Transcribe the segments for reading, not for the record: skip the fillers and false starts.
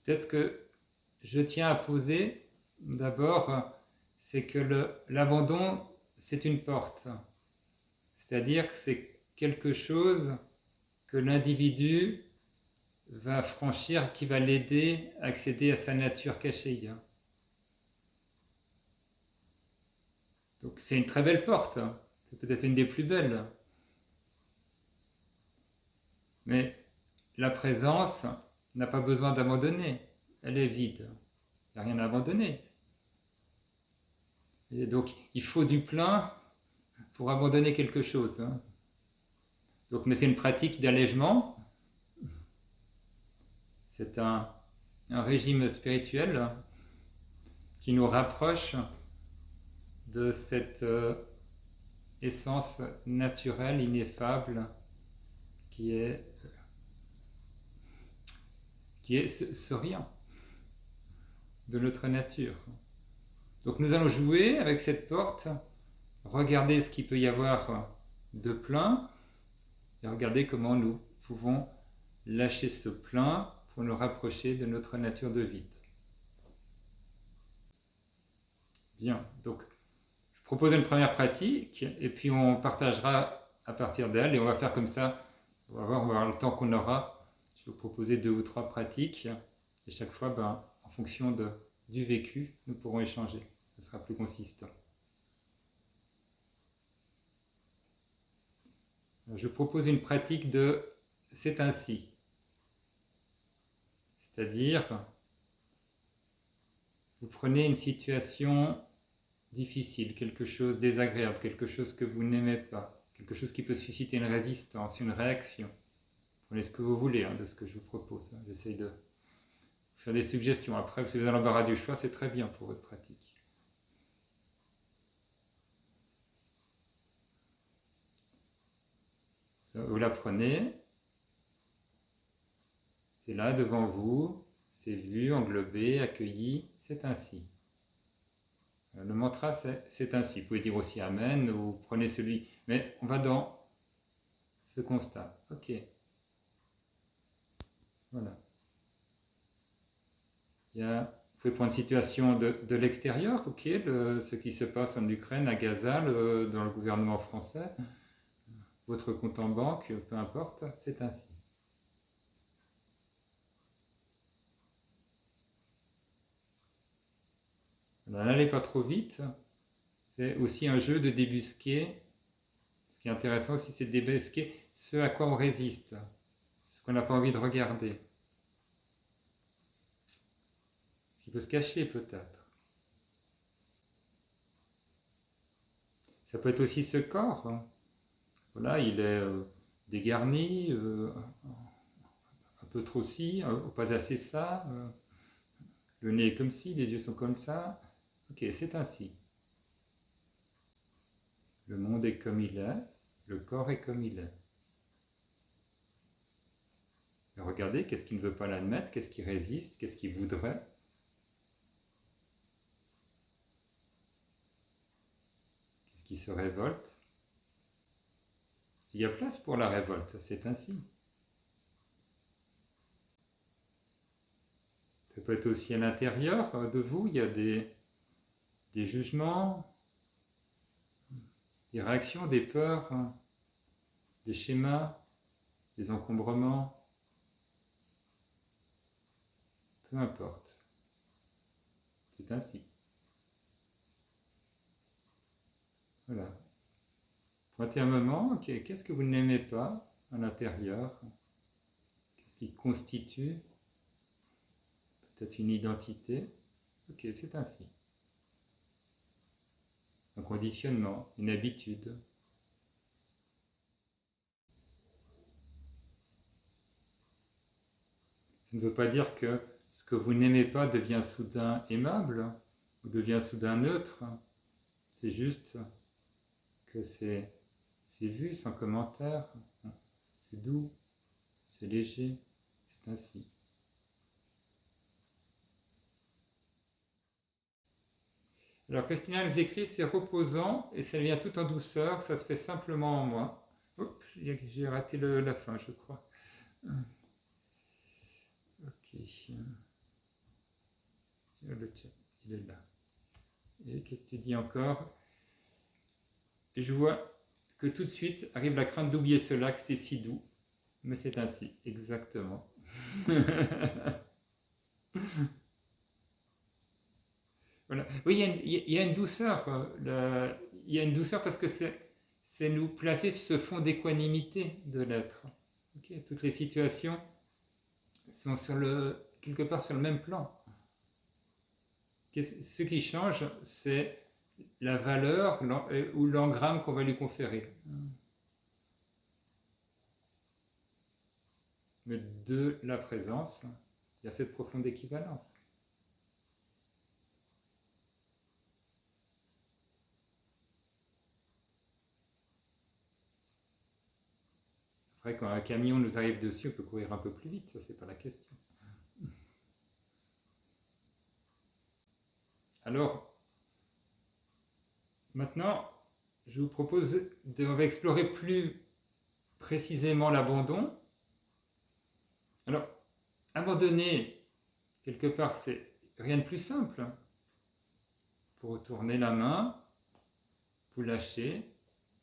Peut-être que je tiens à poser d'abord, c'est que l'abandon, c'est une porte. C'est-à-dire que c'est quelque chose que l'individu va franchir, qui va l'aider à accéder à sa nature cachée. Donc c'est une très belle porte, c'est peut-être une des plus belles. Mais la présence n'a pas besoin d'abandonner, elle est vide, il n'y a rien à abandonner. Et donc il faut du plein pour abandonner quelque chose. Donc, mais c'est une pratique d'allègement, c'est un régime spirituel qui nous rapproche de cette essence naturelle, ineffable, qui est ce rien de notre nature. Donc nous allons jouer avec cette porte, regarder ce qu'il peut y avoir de plein, et regarder comment nous pouvons lâcher ce plein pour nous rapprocher de notre nature de vide. Bien, donc je propose une première pratique, et puis on partagera à partir d'elle, et on va faire comme ça, on va voir le temps qu'on aura. Je vais vous proposer 2 ou 3 pratiques, et chaque fois, en fonction du vécu, nous pourrons échanger. Ce sera plus consistant. Je propose une pratique de « c'est ainsi ». C'est-à-dire, vous prenez une situation difficile, quelque chose de désagréable, quelque chose que vous n'aimez pas, quelque chose qui peut susciter une résistance, une réaction. Prenez ce que vous voulez de ce que je vous propose. J'essaye de faire des suggestions. Après, si vous avez l'embarras du choix, c'est très bien pour votre pratique. Vous la prenez, c'est là devant vous, c'est vu, englobé, accueilli, c'est ainsi. Le mantra, c'est ainsi. Vous pouvez dire aussi Amen, ou prenez celui, mais on va dans ce constat. Ok. Voilà. Vous pouvez prendre une situation de l'extérieur, ok, ce qui se passe en Ukraine, à Gaza, dans le gouvernement français, votre compte en banque, peu importe, c'est ainsi. N'allez pas trop vite, c'est aussi un jeu de débusquer. Ce qui est intéressant aussi, c'est de débusquer ce à quoi on résiste, ce qu'on n'a pas envie de regarder, ce qui peut se cacher peut-être. Ça peut être aussi ce corps. Voilà, il est dégarni, un peu trop ci, pas assez ça. Le nez est comme ci, les yeux sont comme ça. Ok, c'est ainsi. Le monde est comme il est, le corps est comme il est. Et regardez, qu'est-ce qui ne veut pas l'admettre, qu'est-ce qui résiste, qu'est-ce qui voudrait. Qu'est-ce qui se révolte. Il y a place pour la révolte, c'est ainsi. Ça peut être aussi à l'intérieur de vous, il y a des jugements, des réactions, des peurs, des schémas, des encombrements. Peu importe. C'est ainsi. Voilà. Pointez un moment, ok, qu'est-ce que vous n'aimez pas à l'intérieur? Qu'est-ce qui constitue peut-être une identité? Ok, c'est ainsi. Un conditionnement, une habitude. Ça ne veut pas dire que ce que vous n'aimez pas devient soudain aimable ou devient soudain neutre. C'est juste que c'est vu sans commentaire, c'est doux, c'est léger, c'est ainsi. Alors Christina nous écrit, c'est reposant et ça vient tout en douceur, ça se fait simplement en moi. Oups, j'ai raté la fin, je crois. Ok. sur le chat. Il est là. Et qu'est-ce que tu dis encore? Et je vois que tout de suite arrive la crainte d'oublier cela, que c'est si doux. Mais c'est ainsi, exactement. Voilà. Oui, il y a une douceur. Il y a une douceur parce que c'est nous placer sur ce fond d'équanimité de l'être. Okay, toutes les situations sont quelque part sur le même plan. Ce qui change, c'est la valeur ou l'engramme qu'on va lui conférer. Mais de la présence, il y a cette profonde équivalence. Après, quand un camion nous arrive dessus, on peut courir un peu plus vite, ça c'est pas la question. Alors, maintenant, je vous propose on va explorer plus précisément l'abandon. Alors, abandonner, quelque part, c'est rien de plus simple. Pour retourner la main, vous lâchez,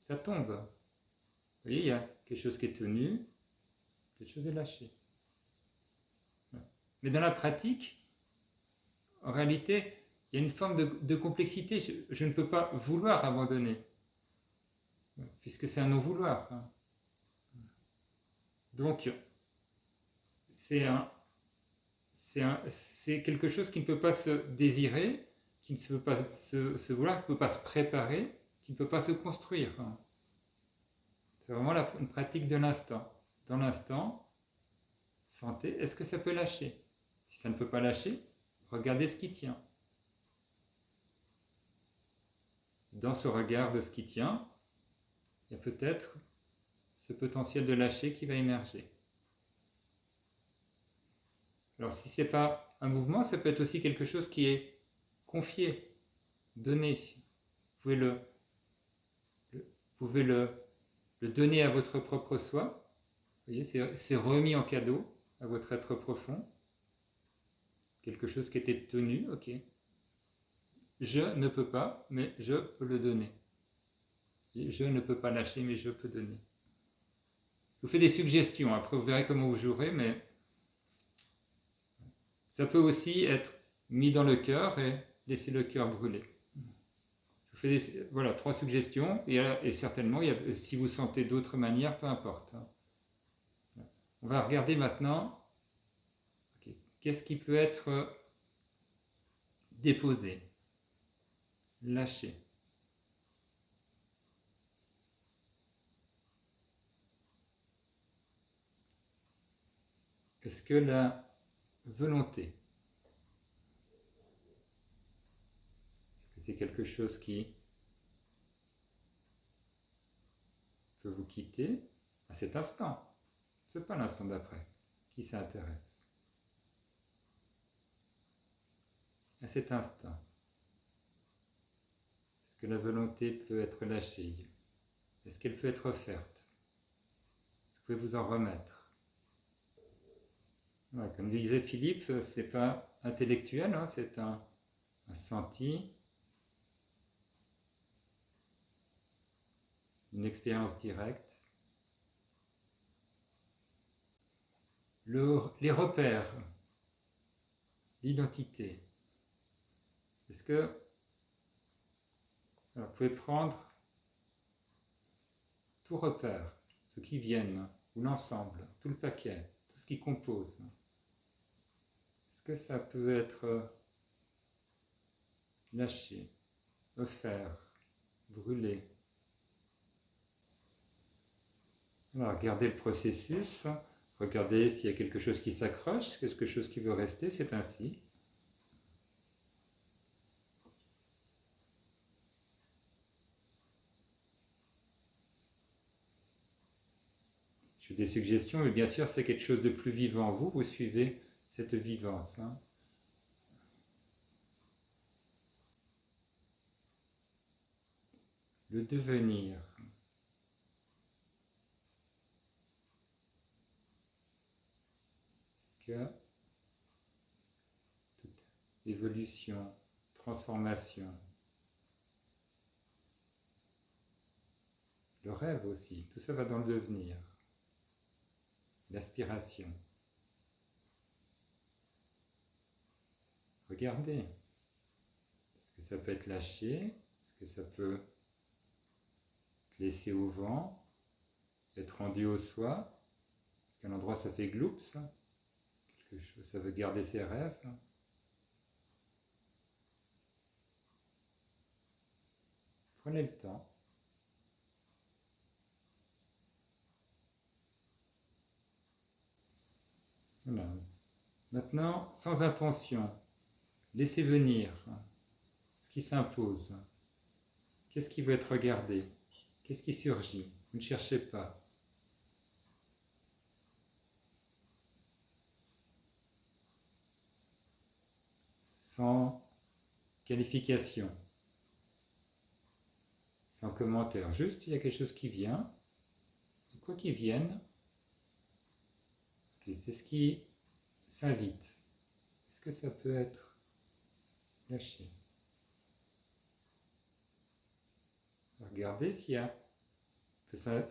ça tombe. Vous voyez, il y a quelque chose qui est tenu, quelque chose est lâché. Mais dans la pratique, en réalité, il y a une forme de complexité. Je ne peux pas vouloir abandonner, puisque c'est un non-vouloir. Donc, c'est quelque chose qui ne peut pas se désirer, qui ne peut pas se vouloir, qui ne peut pas se préparer, qui ne peut pas se construire. C'est vraiment une pratique de l'instant. Dans l'instant, sentez, est-ce que ça peut lâcher? Si ça ne peut pas lâcher, regardez ce qui tient. Dans ce regard de ce qui tient, il y a peut-être ce potentiel de lâcher qui va émerger. Alors si ce n'est pas un mouvement, ça peut être aussi quelque chose qui est confié, donné. Vous pouvez le donner à votre propre soi. Vous voyez, c'est remis en cadeau à votre être profond. Quelque chose qui était tenu, ok. Je ne peux pas, mais je peux le donner. Et je ne peux pas lâcher, mais je peux donner. Je vous fais des suggestions, après vous verrez comment vous jouerez, mais ça peut aussi être mis dans le cœur et laisser le cœur brûler. Je vous fais voilà, 3 suggestions, et certainement, si vous sentez d'autres manières, peu importe. On va regarder maintenant, okay, qu'est-ce qui peut être déposé, lâché. Est-ce que la volonté, est-ce que c'est quelque chose qui peut vous quitter à cet instant? Ce n'est pas l'instant d'après qui s'intéresse. À cet instant, est-ce que la volonté peut être lâchée? Est-ce qu'elle peut être offerte? Est-ce que vous pouvez vous en remettre? Ouais, comme disait Philippe, ce n'est pas intellectuel, hein, c'est un senti, une expérience directe. Les repères, l'identité. Est-ce que vous pouvez prendre tout repère, ceux qui viennent, ou l'ensemble, tout le paquet, tout ce qui compose. Est-ce que ça peut être lâché, offert, brûlé? Alors, regardez le processus, regardez s'il y a quelque chose qui s'accroche, quelque chose qui veut rester, c'est ainsi. Je fais des suggestions, mais bien sûr, c'est quelque chose de plus vivant. Vous suivez cette vivance. Hein. Le devenir. Est-ce que évolution, transformation. Le rêve aussi, tout ça va dans le devenir. L'aspiration. Regardez. Est-ce que ça peut être lâché? Est-ce que ça peut être laissé au vent? Être rendu au soi? Est-ce qu'à un endroit ça fait gloups? Quelque chose, ça veut garder ses rêves? Prenez le temps. Voilà. Maintenant, sans intention, laissez venir ce qui s'impose. Qu'est-ce qui veut être regardé? Qu'est-ce qui surgit? Vous ne cherchez pas. Sans qualification, sans commentaire. Juste, il y a quelque chose qui vient. Et quoi qu'il vienne, okay, c'est ce qui s'invite. Est-ce que ça peut être lâché? Regardez s'il y a...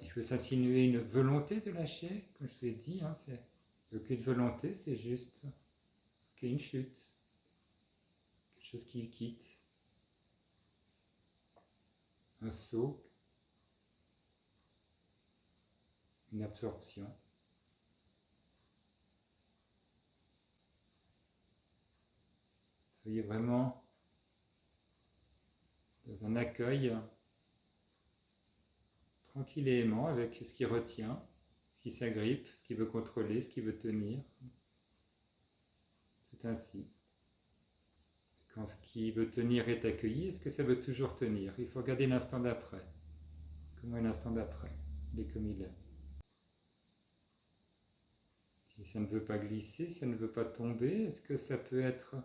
Il faut s'insinuer une volonté de lâcher, comme je vous l'ai dit, hein, c'est aucune volonté, c'est juste une chute, quelque chose qui quitte, un saut, une absorption. Soyez vraiment dans un accueil tranquille et aimant avec ce qui retient, ce qui s'agrippe, ce qui veut contrôler, ce qui veut tenir. C'est ainsi. Quand ce qui veut tenir est accueilli, est-ce que ça veut toujours tenir? Il faut regarder l'instant d'après. Comment est l'instant d'après? Il est comme il est. Si ça ne veut pas glisser, ça ne veut pas tomber, est-ce que ça peut être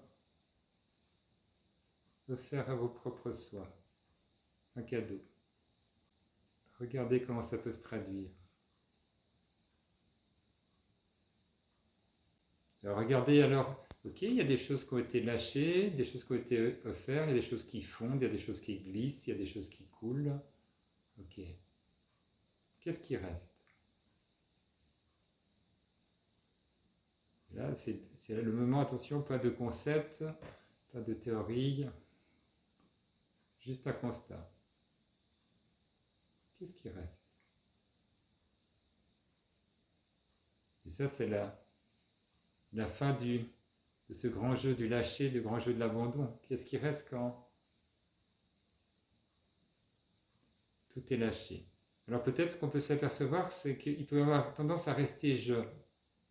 offert à vos propres soins? C'est un cadeau. Regardez comment ça peut se traduire. Alors regardez alors, ok, il y a des choses qui ont été lâchées, des choses qui ont été offertes, il y a des choses qui fondent, il y a des choses qui glissent, il y a des choses qui coulent. Ok. Qu'est-ce qui reste? Là, c'est le moment, attention, pas de concept, pas de théorie, juste un constat. Qu'est-ce qui reste? Et ça, c'est la fin de ce grand jeu du lâcher, du grand jeu de l'abandon. Qu'est-ce qui reste quand tout est lâché? Alors peut-être ce qu'on peut s'apercevoir, c'est qu'il peut avoir tendance à rester je,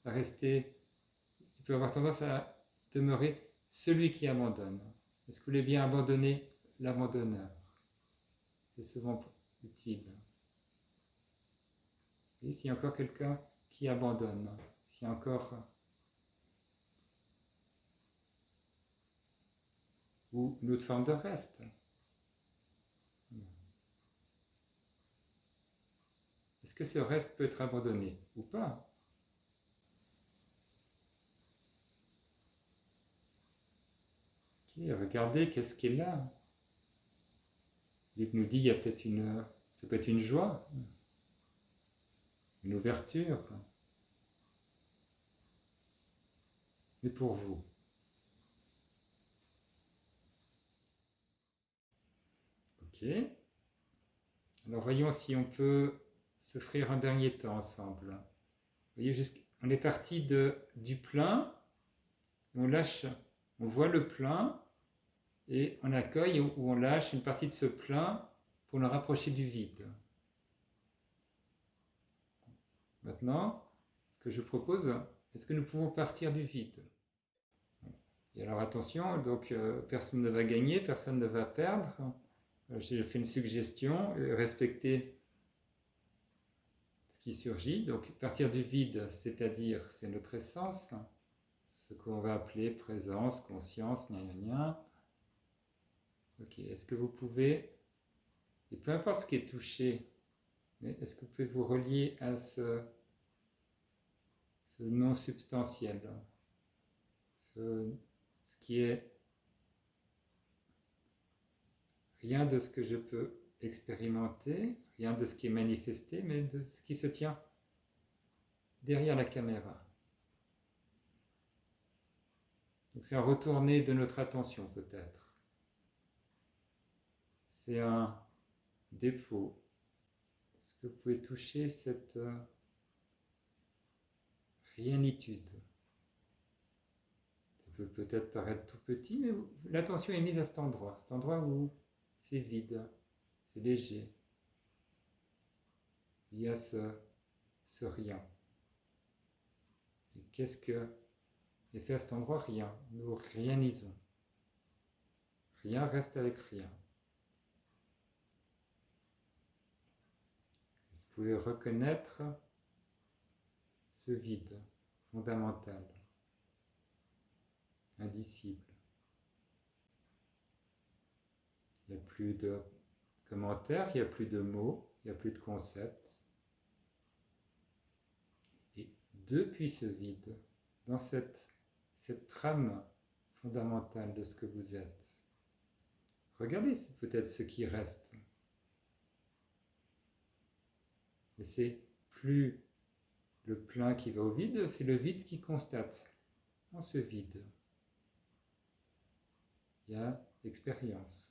à rester, il peut avoir tendance à demeurer celui qui abandonne. Est-ce que vous voulez bien abandonner l'abandonneur? C'est souvent utile. Et s'il y a encore quelqu'un qui abandonne, s'il y a encore... ou une autre forme de reste. Est-ce que ce reste peut être abandonné ou pas? Okay, regardez qu'est-ce qui est là. Il nous dit il y a peut-être ça peut être une joie, une ouverture. Mais pour vous. Ok. Alors voyons si on peut s'offrir un dernier temps ensemble. Vous voyez, on est parti du plein, on lâche, on voit le plein et on accueille ou on lâche une partie de ce plein pour le rapprocher du vide. Maintenant, ce que je propose, est-ce que nous pouvons partir du vide? Et alors attention, donc personne ne va gagner, personne ne va perdre. J'ai fait une suggestion, respecter ce qui surgit. Donc partir du vide, c'est-à-dire c'est notre essence, ce qu'on va appeler présence, conscience, gna gna gna. Ok, est-ce que vous pouvez, et peu importe ce qui est touché, mais est-ce que vous pouvez vous relier à ce non substantiel, ce qui est rien de ce que je peux expérimenter, rien de ce qui est manifesté, mais de ce qui se tient derrière la caméra. Donc c'est un retourné de notre attention peut-être. C'est un dépôt. Est-ce que vous pouvez toucher cette réanitude? Ça peut peut-être paraître tout petit, mais l'attention est mise à cet endroit où c'est vide, c'est léger. Il y a ce rien. Et qu'est-ce que... Et fait à cet endroit rien, nous réanisons. Rien reste avec rien. Vous pouvez reconnaître ce vide fondamental, indicible. Il n'y a plus de commentaires, il n'y a plus de mots, il n'y a plus de concepts. Et depuis ce vide, dans cette trame fondamentale de ce que vous êtes, regardez peut-être ce qui reste. Et c'est plus le plein qui va au vide, c'est le vide qui constate. En ce vide, il y a expérience.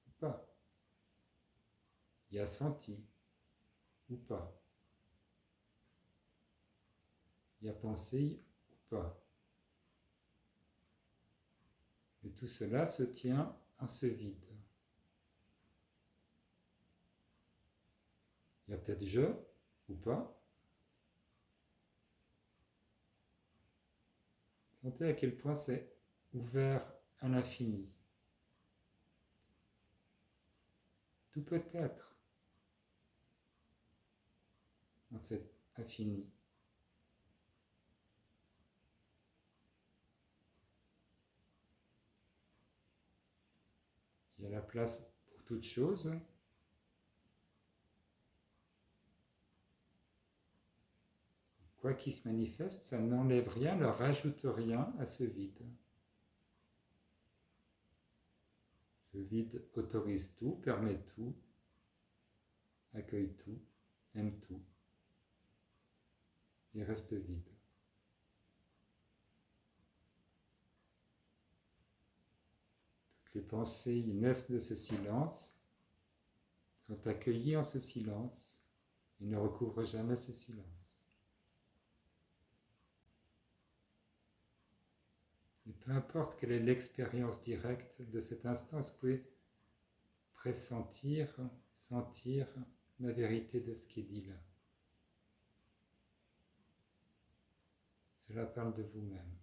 Ou pas. Il y a senti. Ou pas. Il y a pensé ou pas. Et tout cela se tient en ce vide. Il y a peut-être je ou pas. Sentez à quel point c'est ouvert à l'infini. Tout peut être dans cet infini. Il y a la place pour toute chose. Quoi qu'il se manifeste, ça n'enlève rien, ne rajoute rien à ce vide. Ce vide autorise tout, permet tout, accueille tout, aime tout. Il reste vide. Toutes les pensées naissent de ce silence, sont accueillies en ce silence et ne recouvrent jamais ce silence. Et peu importe quelle est l'expérience directe de cet instant, vous pouvez pressentir, sentir la vérité de ce qui est dit là. Cela parle de vous-même.